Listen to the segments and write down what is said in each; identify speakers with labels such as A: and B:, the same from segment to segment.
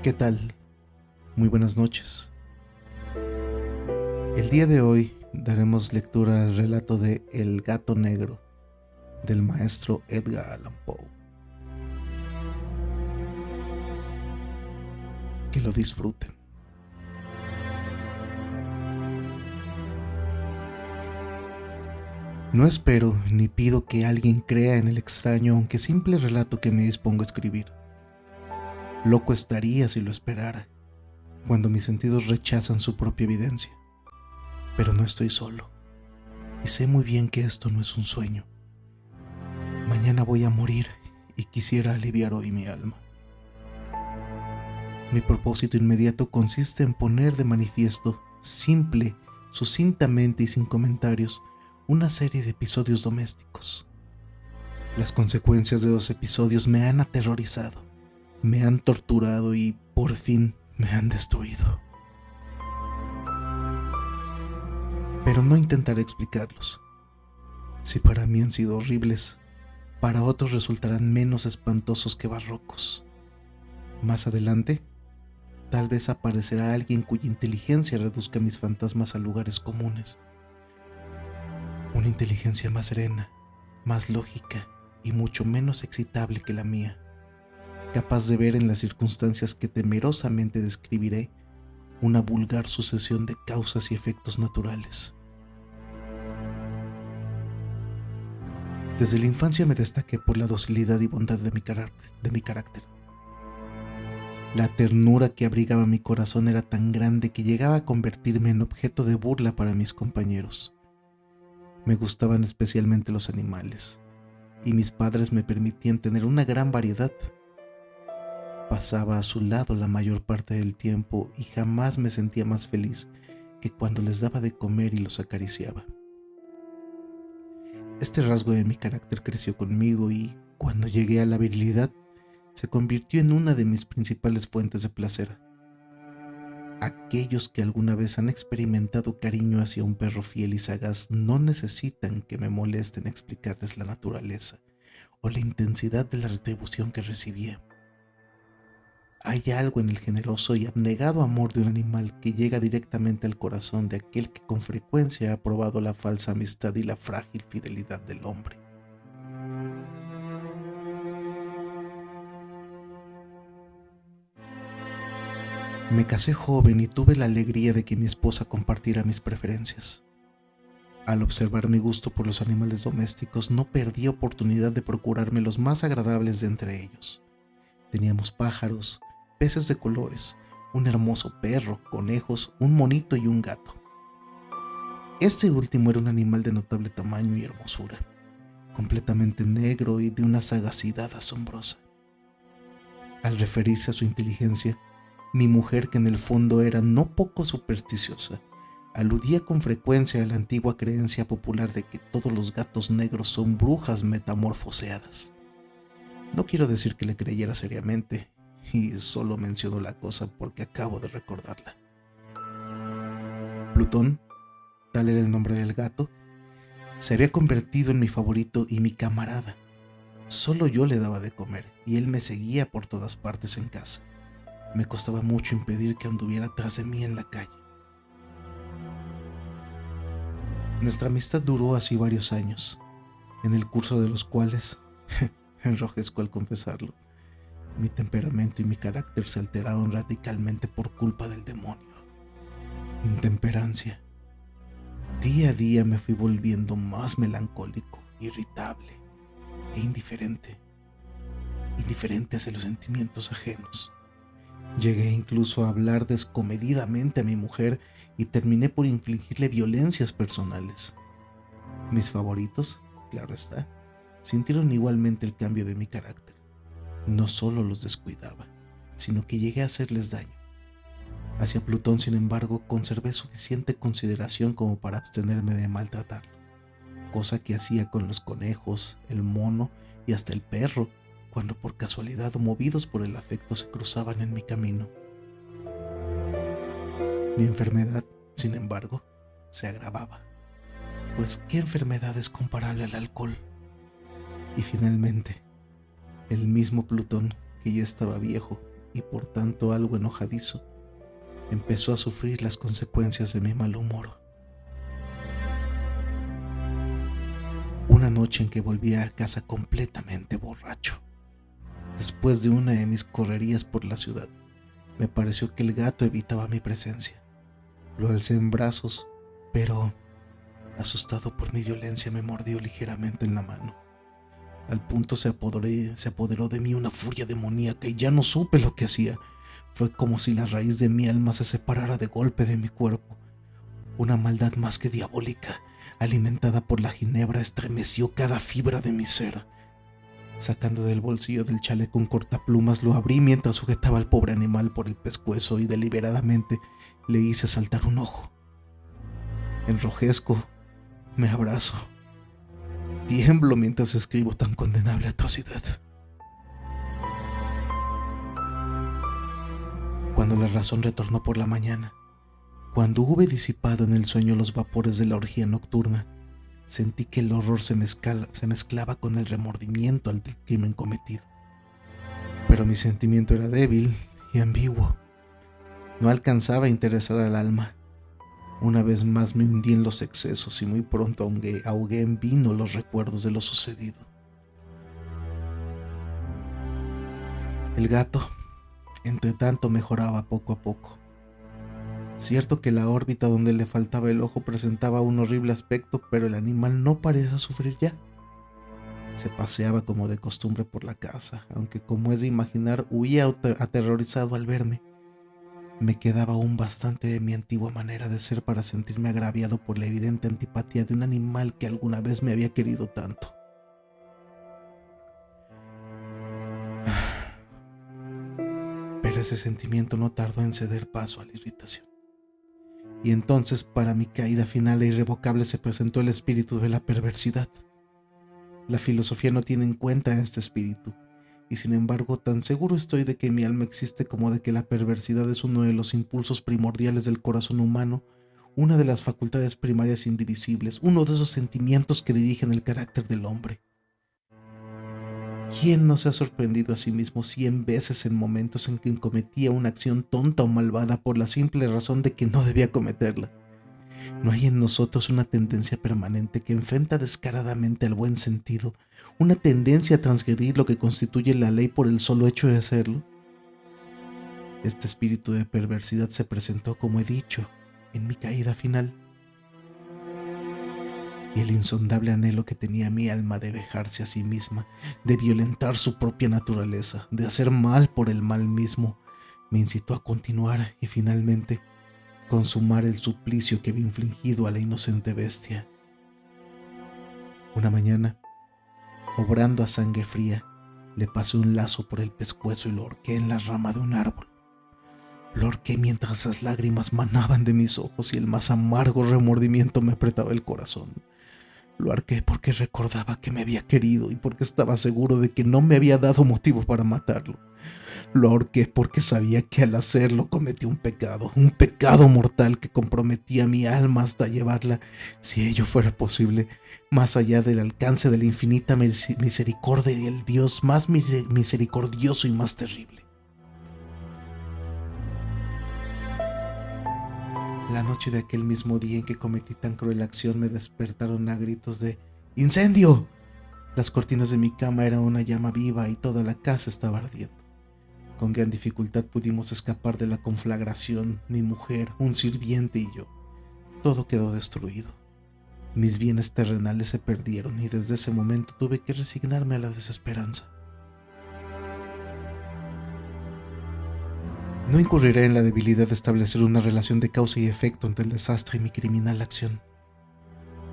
A: ¿Qué tal? Muy buenas noches. El día de hoy daremos lectura al relato de El gato negro del maestro Edgar Allan Poe. Que lo disfruten. No espero ni pido que alguien crea en el extraño, aunque simple relato que me dispongo a escribir. Loco estaría si lo esperara, cuando mis sentidos rechazan su propia evidencia. Pero no estoy solo, y sé muy bien que esto no es un sueño. Mañana voy a morir y quisiera aliviar hoy mi alma. Mi propósito inmediato consiste en poner de manifiesto, simple, sucintamente y sin comentarios, una serie de episodios domésticos. Las consecuencias de los episodios me han aterrorizado, me han torturado y, por fin, me han destruido. Pero no intentaré explicarlos. Si para mí han sido horribles, para otros resultarán menos espantosos que barrocos. Más adelante, tal vez aparecerá alguien cuya inteligencia reduzca mis fantasmas a lugares comunes. Una inteligencia más serena, más lógica y mucho menos excitable que la mía, capaz de ver en las circunstancias que temerosamente describiré una vulgar sucesión de causas y efectos naturales. Desde la infancia me destaqué por la docilidad y bondad de mi carácter. La ternura que abrigaba mi corazón era tan grande que llegaba a convertirme en objeto de burla para mis compañeros. Me gustaban especialmente los animales, y mis padres me permitían tener una gran variedad. Pasaba a su lado la mayor parte del tiempo y jamás me sentía más feliz que cuando les daba de comer y los acariciaba. Este rasgo de mi carácter creció conmigo y, cuando llegué a la virilidad, se convirtió en una de mis principales fuentes de placer. Aquellos que alguna vez han experimentado cariño hacia un perro fiel y sagaz no necesitan que me molesten explicarles la naturaleza o la intensidad de la retribución que recibía. Hay algo en el generoso y abnegado amor de un animal que llega directamente al corazón de aquel que con frecuencia ha probado la falsa amistad y la frágil fidelidad del hombre. Me casé joven y tuve la alegría de que mi esposa compartiera mis preferencias. Al observar mi gusto por los animales domésticos, no perdí oportunidad de procurarme los más agradables de entre ellos. Teníamos pájaros, peces de colores, un hermoso perro, conejos, un monito y un gato. Este último era un animal de notable tamaño y hermosura, completamente negro y de una sagacidad asombrosa. Al referirse a su inteligencia, mi mujer, que en el fondo era no poco supersticiosa, aludía con frecuencia a la antigua creencia popular de que todos los gatos negros son brujas metamorfoseadas. No quiero decir que le creyera seriamente, y solo menciono la cosa porque acabo de recordarla. Plutón, tal era el nombre del gato, se había convertido en mi favorito y mi camarada. Solo yo le daba de comer y él me seguía por todas partes en casa. Me costaba mucho impedir que anduviera tras de mí en la calle. Nuestra amistad duró así varios años, en el curso de los cuales, enrojezco al confesarlo, mi temperamento y mi carácter se alteraron radicalmente por culpa del demonio. Intemperancia. Día a día me fui volviendo más melancólico, irritable e indiferente hacia los sentimientos ajenos. Llegué incluso a hablar descomedidamente a mi mujer y terminé por infligirle violencias personales. Mis favoritos, claro está, sintieron igualmente el cambio de mi carácter. No solo los descuidaba, sino que llegué a hacerles daño. Hacia Plutón, sin embargo, conservé suficiente consideración como para abstenerme de maltratarlo, cosa que hacía con los conejos, el mono y hasta el perro, cuando por casualidad o movidos por el afecto se cruzaban en mi camino. Mi enfermedad, sin embargo, se agravaba, pues ¿qué enfermedad es comparable al alcohol? Y finalmente, el mismo Plutón, que ya estaba viejo, y por tanto algo enojadizo, empezó a sufrir las consecuencias de mi mal humor. Una noche en que volví a casa completamente borracho, después de una de mis correrías por la ciudad, me pareció que el gato evitaba mi presencia. Lo alcé en brazos, pero, asustado por mi violencia, me mordió ligeramente en la mano. Al punto se apoderó de mí una furia demoníaca y ya no supe lo que hacía. Fue como si la raíz de mi alma se separara de golpe de mi cuerpo. Una maldad más que diabólica, alimentada por la ginebra, estremeció cada fibra de mi ser. Sacando del bolsillo del chaleco un cortaplumas, lo abrí mientras sujetaba al pobre animal por el pescuezo y deliberadamente le hice saltar un ojo. Enrojezco, me abrazo, tiemblo mientras escribo tan condenable atrocidad. Cuando la razón retornó por la mañana, cuando hube disipado en el sueño los vapores de la orgía nocturna, sentí que el horror se mezclaba con el remordimiento al del crimen cometido. Pero mi sentimiento era débil y ambiguo. No alcanzaba a interesar al alma. Una vez más me hundí en los excesos y muy pronto ahogué en vino los recuerdos de lo sucedido. El gato, entre tanto, mejoraba poco a poco. Cierto que la órbita donde le faltaba el ojo presentaba un horrible aspecto, pero el animal no parecía sufrir ya. Se paseaba como de costumbre por la casa, aunque, como es de imaginar, huía aterrorizado al verme. Me quedaba aún bastante de mi antigua manera de ser para sentirme agraviado por la evidente antipatía de un animal que alguna vez me había querido tanto. Pero ese sentimiento no tardó en ceder paso a la irritación. Y entonces, para mi caída final e irrevocable, se presentó el espíritu de la perversidad. La filosofía no tiene en cuenta este espíritu, y sin embargo tan seguro estoy de que mi alma existe como de que la perversidad es uno de los impulsos primordiales del corazón humano, una de las facultades primarias indivisibles, uno de esos sentimientos que dirigen el carácter del hombre. ¿Quién no se ha sorprendido a sí mismo 100 veces en momentos en que cometía una acción tonta o malvada por la simple razón de que no debía cometerla? ¿No hay en nosotros una tendencia permanente que enfrenta descaradamente al buen sentido, una tendencia a transgredir lo que constituye la ley por el solo hecho de hacerlo? Este espíritu de perversidad se presentó, como he dicho, en mi caída final. Y el insondable anhelo que tenía mi alma de vejarse a sí misma, de violentar su propia naturaleza, de hacer mal por el mal mismo, me incitó a continuar y finalmente consumar el suplicio que había infligido a la inocente bestia. Una mañana, obrando a sangre fría, le pasé un lazo por el pescuezo y lo ahorqué en la rama de un árbol. Lo ahorqué mientras las lágrimas manaban de mis ojos y el más amargo remordimiento me apretaba el corazón. Lo ahorqué porque recordaba que me había querido y porque estaba seguro de que no me había dado motivo para matarlo. Lo ahorqué porque sabía que al hacerlo cometí un pecado mortal que comprometía mi alma hasta llevarla, si ello fuera posible, más allá del alcance de la infinita misericordia y del Dios más misericordioso y más terrible. La noche de aquel mismo día en que cometí tan cruel acción me despertaron a gritos de ¡incendio! Las cortinas de mi cama eran una llama viva y toda la casa estaba ardiendo. Con gran dificultad pudimos escapar de la conflagración, mi mujer, un sirviente y yo. Todo quedó destruido. Mis bienes terrenales se perdieron y desde ese momento tuve que resignarme a la desesperanza. No incurriré en la debilidad de establecer una relación de causa y efecto entre el desastre y mi criminal acción,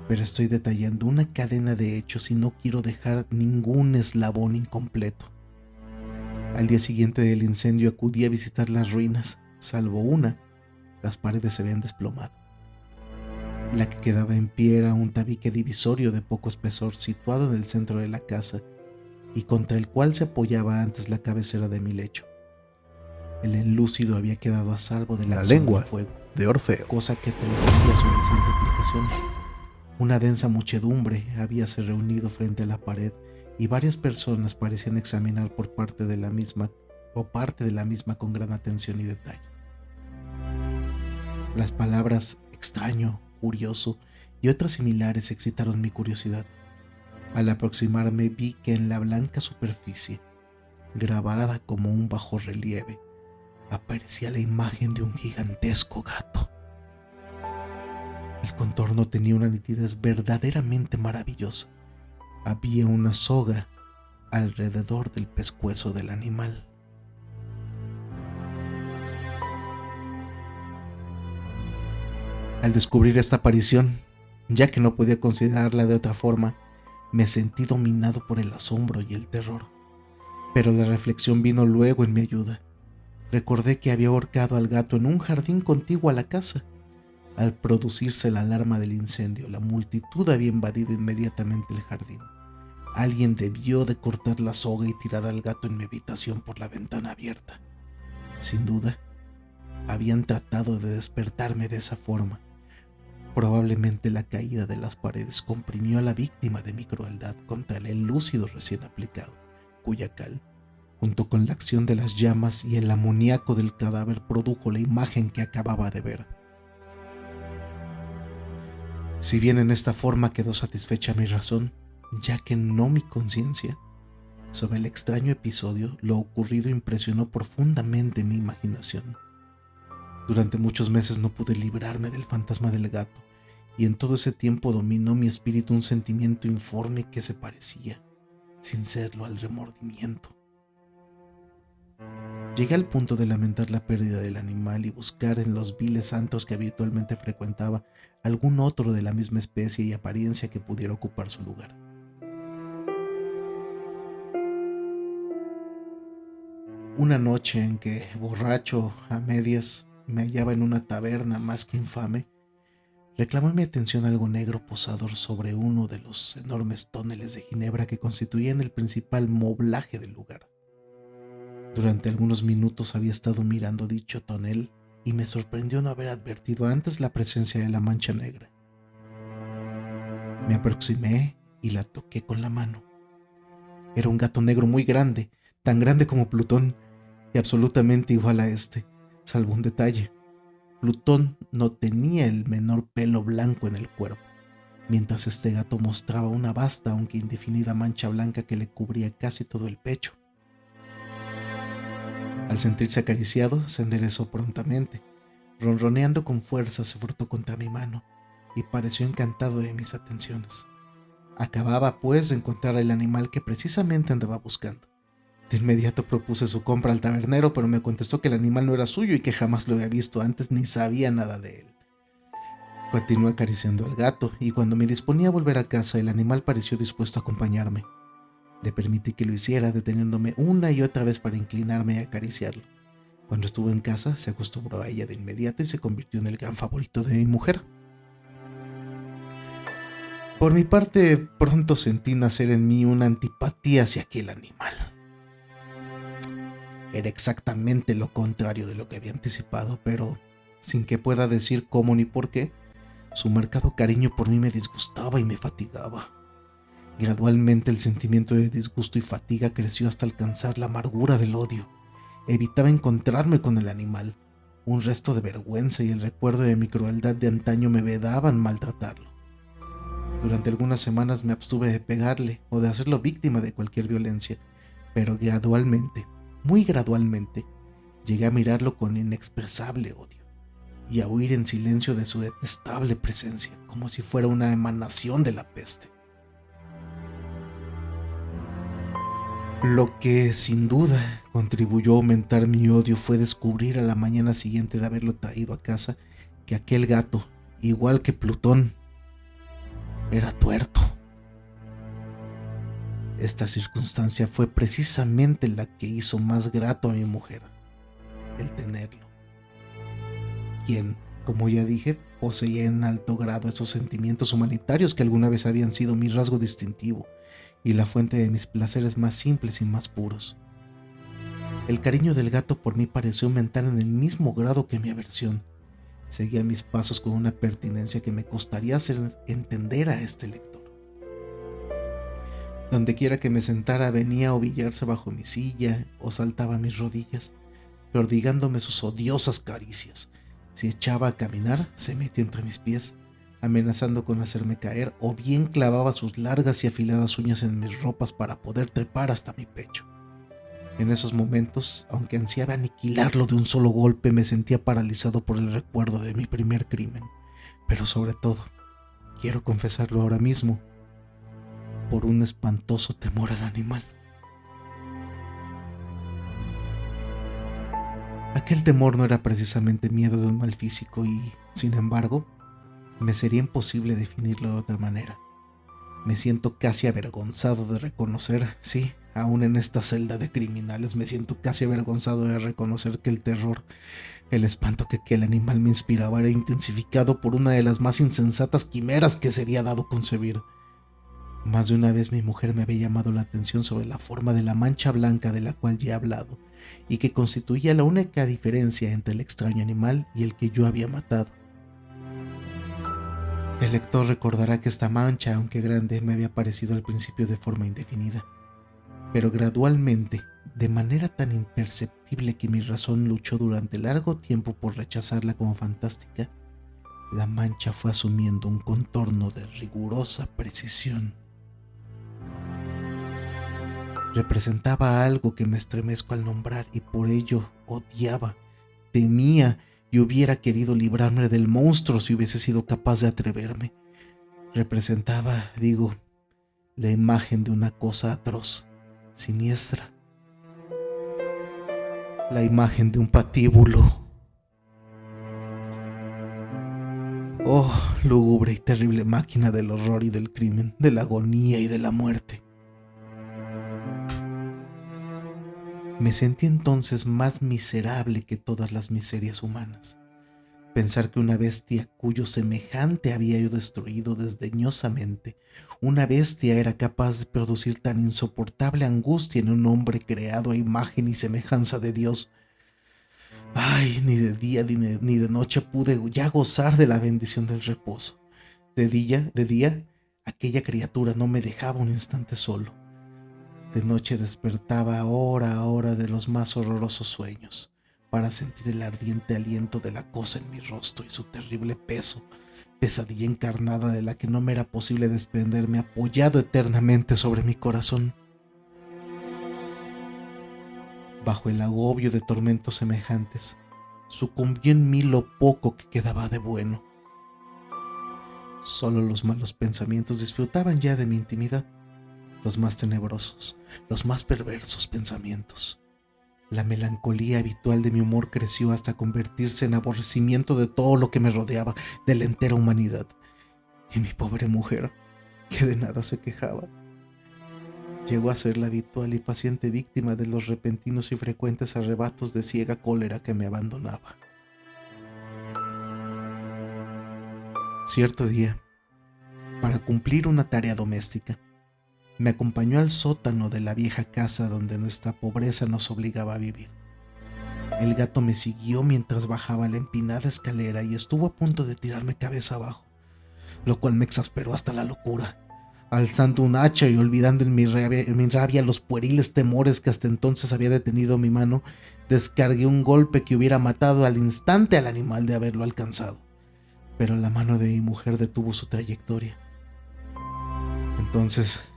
A: pero estoy detallando una cadena de hechos y no quiero dejar ningún eslabón incompleto. Al día siguiente del incendio acudí a visitar las ruinas, salvo una, las paredes se habían desplomado. La que quedaba en pie era un tabique divisorio de poco espesor situado en el centro de la casa y contra el cual se apoyaba antes la cabecera de mi lecho. El enlúcido había quedado a salvo de la acción del fuego,
B: de Orfeo,
A: cosa que atribuía a su reciente aplicación. Una densa muchedumbre habíase reunido frente a la pared y varias personas parecían examinar por parte de la misma o parte de la misma con gran atención y detalle. Las palabras extraño, curioso y otras similares excitaron mi curiosidad. Al aproximarme vi que en la blanca superficie, grabada como un bajorrelieve, aparecía la imagen de un gigantesco gato. El contorno tenía una nitidez verdaderamente maravillosa. Había una soga alrededor del pescuezo del animal. Al descubrir esta aparición, ya que no podía considerarla de otra forma, me sentí dominado por el asombro y el terror. Pero la reflexión vino luego en mi ayuda. Recordé que había ahorcado al gato en un jardín contiguo a la casa. Al producirse la alarma del incendio, la multitud había invadido inmediatamente el jardín. Alguien debió de cortar la soga y tirar al gato en mi habitación por la ventana abierta. Sin duda, habían tratado de despertarme de esa forma. Probablemente la caída de las paredes comprimió a la víctima de mi crueldad contra el lúcido recién aplicado, cuya cal, junto con la acción de las llamas y el amoníaco del cadáver, produjo la imagen que acababa de ver. Si bien en esta forma quedó satisfecha mi razón, ya que no mi conciencia, sobre el extraño episodio, lo ocurrido impresionó profundamente mi imaginación. Durante muchos meses no pude librarme del fantasma del gato, y en todo ese tiempo dominó mi espíritu un sentimiento informe que se parecía, sin serlo, al remordimiento. Llegué al punto de lamentar la pérdida del animal y buscar en los viles antros que habitualmente frecuentaba algún otro de la misma especie y apariencia que pudiera ocupar su lugar. Una noche en que, borracho a medias, me hallaba en una taberna más que infame, reclamó mi atención algo negro posado sobre uno de los enormes tóneles de ginebra que constituían el principal moblaje del lugar. Durante algunos minutos había estado mirando dicho tonel y me sorprendió no haber advertido antes la presencia de la mancha negra. Me aproximé y la toqué con la mano. Era un gato negro muy grande, tan grande como Plutón, y absolutamente igual a este, salvo un detalle. Plutón no tenía el menor pelo blanco en el cuerpo, mientras este gato mostraba una vasta aunque indefinida mancha blanca que le cubría casi todo el pecho. Al sentirse acariciado, se enderezó prontamente. Ronroneando con fuerza, se frotó contra mi mano y pareció encantado de mis atenciones. Acababa, pues, de encontrar el animal que precisamente andaba buscando. De inmediato propuse su compra al tabernero, pero me contestó que el animal no era suyo y que jamás lo había visto antes ni sabía nada de él. Continué acariciando al gato y cuando me disponía a volver a casa, el animal pareció dispuesto a acompañarme. Le permití que lo hiciera, deteniéndome una y otra vez para inclinarme y acariciarlo. Cuando estuvo en casa, se acostumbró a ella de inmediato y se convirtió en el gran favorito de mi mujer. Por mi parte, pronto sentí nacer en mí una antipatía hacia aquel animal. Era exactamente lo contrario de lo que había anticipado, pero sin que pueda decir cómo ni por qué, su marcado cariño por mí me disgustaba y me fatigaba. Gradualmente el sentimiento de disgusto y fatiga creció hasta alcanzar la amargura del odio. Evitaba encontrarme con el animal. Un resto de vergüenza y el recuerdo de mi crueldad de antaño me vedaban maltratarlo. Durante algunas semanas me abstuve de pegarle o de hacerlo víctima de cualquier violencia, pero gradualmente, muy gradualmente, llegué a mirarlo con inexpresable odio y a huir en silencio de su detestable presencia, como si fuera una emanación de la peste. Lo que, sin duda, contribuyó a aumentar mi odio fue descubrir a la mañana siguiente de haberlo traído a casa que aquel gato, igual que Plutón, era tuerto. Esta circunstancia fue precisamente la que hizo más grato a mi mujer, el tenerlo, quien, como ya dije, poseía en alto grado esos sentimientos humanitarios que alguna vez habían sido mi rasgo distintivo y la fuente de mis placeres más simples y más puros. El cariño del gato por mí pareció aumentar en el mismo grado que mi aversión. Seguía mis pasos con una pertinencia que me costaría hacer entender a este lector. Donde quiera que me sentara venía a ovillarse bajo mi silla o saltaba a mis rodillas, prodigándome sus odiosas caricias. Si echaba a caminar, se metía entre mis pies, amenazando con hacerme caer, o bien clavaba sus largas y afiladas uñas en mis ropas para poder trepar hasta mi pecho. En esos momentos, aunque ansiaba aniquilarlo de un solo golpe, me sentía paralizado por el recuerdo de mi primer crimen, pero sobre todo, quiero confesarlo ahora mismo, por un espantoso temor al animal. Aquel temor no era precisamente miedo de un mal físico y, sin embargo, me sería imposible definirlo de otra manera. Me siento casi avergonzado de reconocer, sí, aún en esta celda de criminales, me siento casi avergonzado de reconocer que el terror, el espanto que aquel animal me inspiraba era intensificado por una de las más insensatas quimeras que sería dado concebir. Más de una vez mi mujer me había llamado la atención sobre la forma de la mancha blanca de la cual ya he hablado, y que constituía la única diferencia entre el extraño animal y el que yo había matado. El lector recordará que esta mancha, aunque grande, me había parecido al principio de forma indefinida, pero gradualmente, de manera tan imperceptible que mi razón luchó durante largo tiempo por rechazarla como fantástica, la mancha fue asumiendo un contorno de rigurosa precisión. Representaba algo que me estremezco al nombrar y por ello odiaba, temía y hubiera querido librarme del monstruo si hubiese sido capaz de atreverme. Representaba, digo, la imagen de una cosa atroz, siniestra. La imagen de un patíbulo. Oh, lúgubre y terrible máquina del horror y del crimen, de la agonía y de la muerte. Me sentí entonces más miserable que todas las miserias humanas. Pensar que una bestia cuyo semejante había yo destruido desdeñosamente, una bestia era capaz de producir tan insoportable angustia en un hombre creado a imagen y semejanza de Dios. Ay, ni de día ni de noche pude ya gozar de la bendición del reposo. De día, aquella criatura no me dejaba un instante solo. De noche despertaba hora a hora de los más horrorosos sueños, para sentir el ardiente aliento de la cosa en mi rostro y su terrible peso, pesadilla encarnada de la que no me era posible desprenderme, apoyado eternamente sobre mi corazón. Bajo el agobio de tormentos semejantes, sucumbió en mí lo poco que quedaba de bueno. Solo los malos pensamientos disfrutaban ya de mi intimidad, los más tenebrosos, los más perversos pensamientos. La melancolía habitual de mi humor creció hasta convertirse en aborrecimiento de todo lo que me rodeaba, de la entera humanidad. Y mi pobre mujer, que de nada se quejaba, llegó a ser la habitual y paciente víctima de los repentinos y frecuentes arrebatos de ciega cólera que me abandonaba. Cierto día, para cumplir una tarea doméstica, me acompañó al sótano de la vieja casa donde nuestra pobreza nos obligaba a vivir. El gato me siguió mientras bajaba la empinada escalera y estuvo a punto de tirarme cabeza abajo, lo cual me exasperó hasta la locura. Alzando un hacha y olvidando en mi rabia los pueriles temores que hasta entonces había detenido mi mano, descargué un golpe que hubiera matado al instante al animal de haberlo alcanzado. Pero la mano de mi mujer detuvo su trayectoria. Entonces,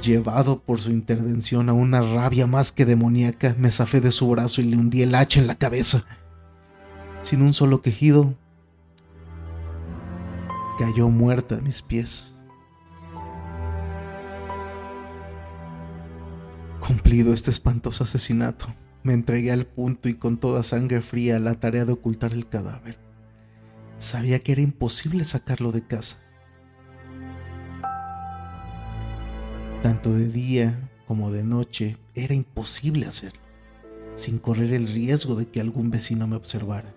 A: llevado por su intervención a una rabia más que demoníaca, me zafé de su brazo y le hundí el hacha en la cabeza. Sin un solo quejido, cayó muerta a mis pies. Cumplido este espantoso asesinato, me entregué al punto y con toda sangre fría a la tarea de ocultar el cadáver. Sabía que era imposible sacarlo de casa. Tanto de día como de noche era imposible hacerlo, sin correr el riesgo de que algún vecino me observara.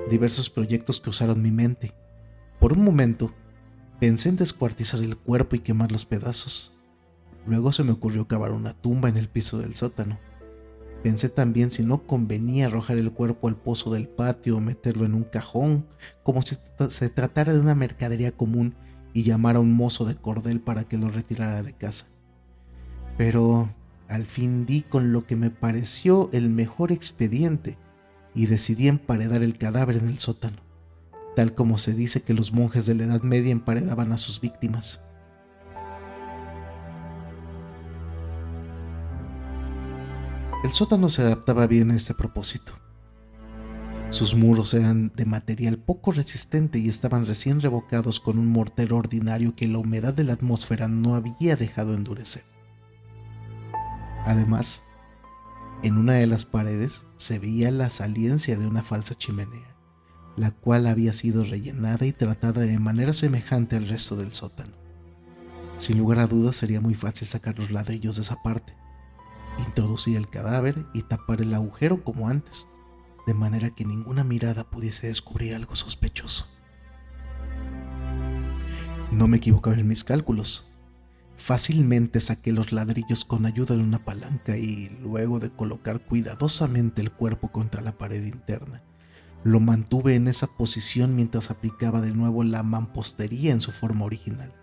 A: Diversos proyectos cruzaron mi mente. Por un momento, pensé en descuartizar el cuerpo y quemar los pedazos. Luego se me ocurrió cavar una tumba en el piso del sótano. Pensé también si no convenía arrojar el cuerpo al pozo del patio o meterlo en un cajón, como si se tratara de una mercadería común, y llamar a un mozo de cordel para que lo retirara de casa. Pero al fin di con lo que me pareció el mejor expediente y decidí emparedar el cadáver en el sótano, tal como se dice que los monjes de la Edad Media emparedaban a sus víctimas. El sótano se adaptaba bien a este propósito. Sus muros eran de material poco resistente y estaban recién revocados con un mortero ordinario que la humedad de la atmósfera no había dejado endurecer. Además, en una de las paredes se veía la saliencia de una falsa chimenea, la cual había sido rellenada y tratada de manera semejante al resto del sótano. Sin lugar a dudas sería muy fácil sacar los ladrillos de esa parte, introducir el cadáver y tapar el agujero como antes, de manera que ninguna mirada pudiese descubrir algo sospechoso. No me equivocaba en mis cálculos. Fácilmente saqué los ladrillos con ayuda de una palanca y, luego de colocar cuidadosamente el cuerpo contra la pared interna, lo mantuve en esa posición mientras aplicaba de nuevo la mampostería en su forma original.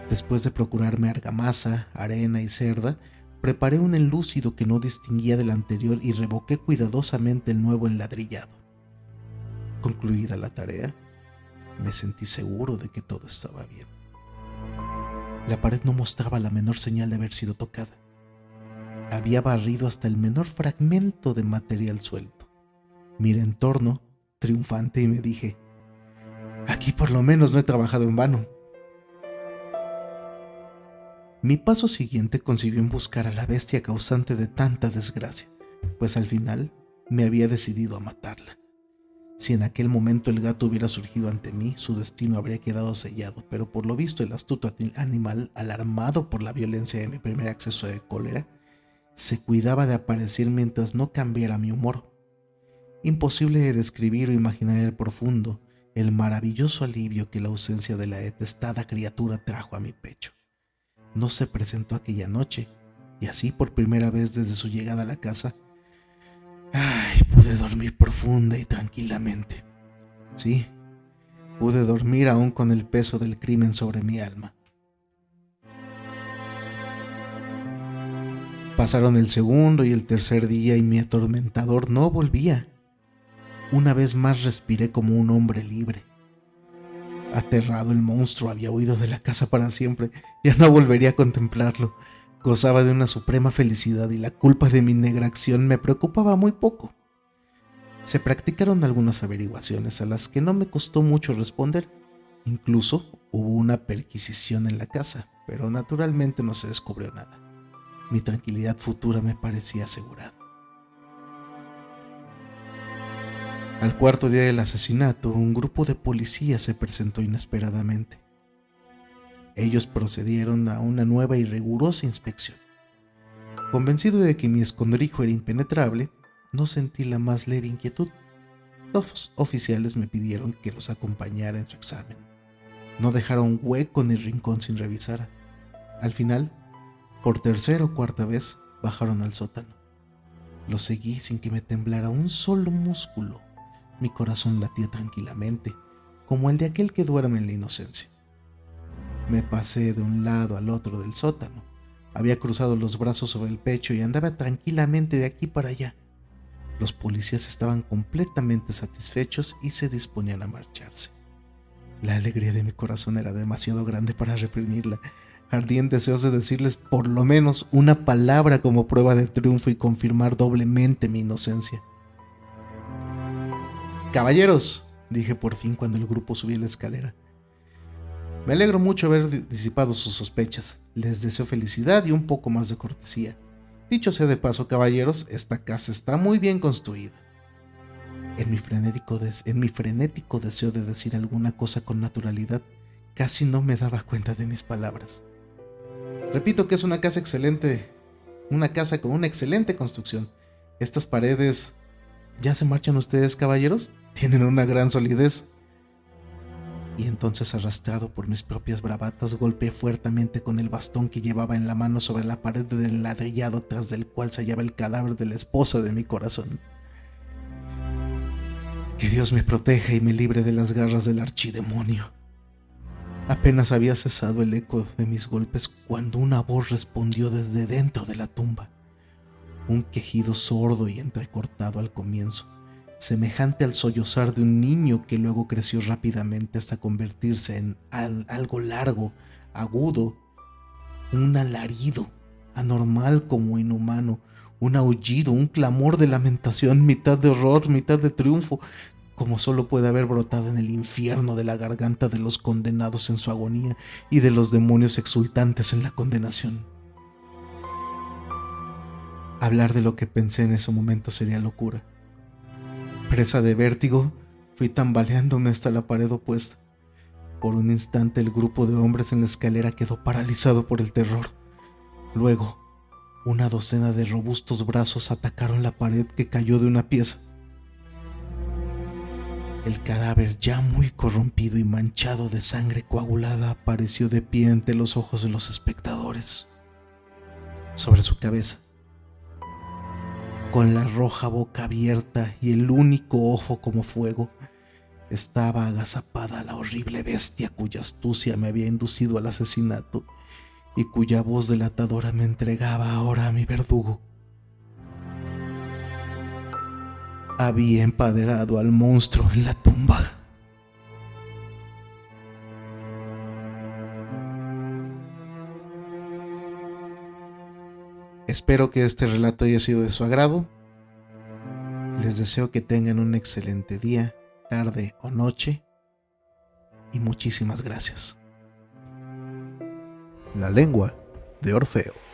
A: Después de procurarme argamasa, arena y cerda, preparé un enlúcido que no distinguía del anterior y revoqué cuidadosamente el nuevo enladrillado. Concluida la tarea, me sentí seguro de que todo estaba bien. La pared no mostraba la menor señal de haber sido tocada. Había barrido hasta el menor fragmento de material suelto. Miré en torno, triunfante, y me dije: aquí por lo menos no he trabajado en vano. Mi paso siguiente consistió en buscar a la bestia causante de tanta desgracia, pues al final me había decidido a matarla. Si en aquel momento el gato hubiera surgido ante mí, su destino habría quedado sellado, pero por lo visto el astuto animal, alarmado por la violencia de mi primer acceso de cólera, se cuidaba de aparecer mientras no cambiara mi humor. Imposible de describir o imaginar el profundo, el maravilloso alivio que la ausencia de la detestada criatura trajo a mi pecho. No se presentó aquella noche, y así por primera vez desde su llegada a la casa, pude dormir profunda y tranquilamente. Sí, pude dormir aún con el peso del crimen sobre mi alma. Pasaron el segundo y el tercer día y mi atormentador no volvía. Una vez más respiré como un hombre libre. Aterrado, el monstruo había huido de la casa para siempre. Ya no volvería a contemplarlo. Gozaba de una suprema felicidad y la culpa de mi negra acción me preocupaba muy poco. Se practicaron algunas averiguaciones a las que no me costó mucho responder. Incluso hubo una perquisición en la casa, pero naturalmente no se descubrió nada. Mi tranquilidad futura me parecía asegurada. Al cuarto día del asesinato, un grupo de policías se presentó inesperadamente. Ellos procedieron a una nueva y rigurosa inspección. Convencido de que mi escondrijo era impenetrable, no sentí la más leve inquietud. Los oficiales me pidieron que los acompañara en su examen. No dejaron hueco ni rincón sin revisar. Al final, por tercera o cuarta vez, bajaron al sótano. Los seguí sin que me temblara un solo músculo. Mi corazón latía tranquilamente, como el de aquel que duerme en la inocencia. Me pasé de un lado al otro del sótano. Había cruzado los brazos sobre el pecho y andaba tranquilamente de aquí para allá. Los policías estaban completamente satisfechos y se disponían a marcharse. La alegría de mi corazón era demasiado grande para reprimirla. Ardí en deseos de decirles por lo menos una palabra como prueba de triunfo y confirmar doblemente mi inocencia. «Caballeros», dije por fin cuando el grupo subía la escalera. «Me alegro mucho haber disipado sus sospechas. Les deseo felicidad y un poco más de cortesía. Dicho sea de paso, caballeros, esta casa está muy bien construida». En mi frenético deseo de decir alguna cosa con naturalidad, casi no me daba cuenta de mis palabras. «Repito que es una casa excelente, una casa con una excelente construcción. Estas paredes... ¿Ya se marchan ustedes, caballeros? Tienen una gran solidez». Y entonces, arrastrado por mis propias bravatas, golpeé fuertemente con el bastón que llevaba en la mano sobre la pared del ladrillado tras del cual se hallaba el cadáver de la esposa de mi corazón. Que Dios me proteja y me libre de las garras del archidemonio. Apenas había cesado el eco de mis golpes cuando una voz respondió desde dentro de la tumba. Un quejido sordo y entrecortado al comienzo, semejante al sollozar de un niño que luego creció rápidamente hasta convertirse en algo largo, agudo, un alarido, anormal como inhumano, un aullido, un clamor de lamentación, mitad de horror, mitad de triunfo, como solo puede haber brotado en el infierno de la garganta de los condenados en su agonía y de los demonios exultantes en la condenación. Hablar de lo que pensé en ese momento sería locura. Presa de vértigo, fui tambaleándome hasta la pared opuesta. Por un instante el grupo de hombres en la escalera quedó paralizado por el terror. Luego, una docena de robustos brazos atacaron la pared que cayó de una pieza. El cadáver, ya muy corrompido y manchado de sangre coagulada, apareció de pie ante los ojos de los espectadores. Sobre su cabeza, con la roja boca abierta y el único ojo como fuego, estaba agazapada la horrible bestia cuya astucia me había inducido al asesinato y cuya voz delatadora me entregaba ahora a mi verdugo. Había empaderado al monstruo en la tumba. Espero que este relato haya sido de su agrado. Les deseo que tengan un excelente día, tarde o noche, y muchísimas gracias. La lengua de Orfeo.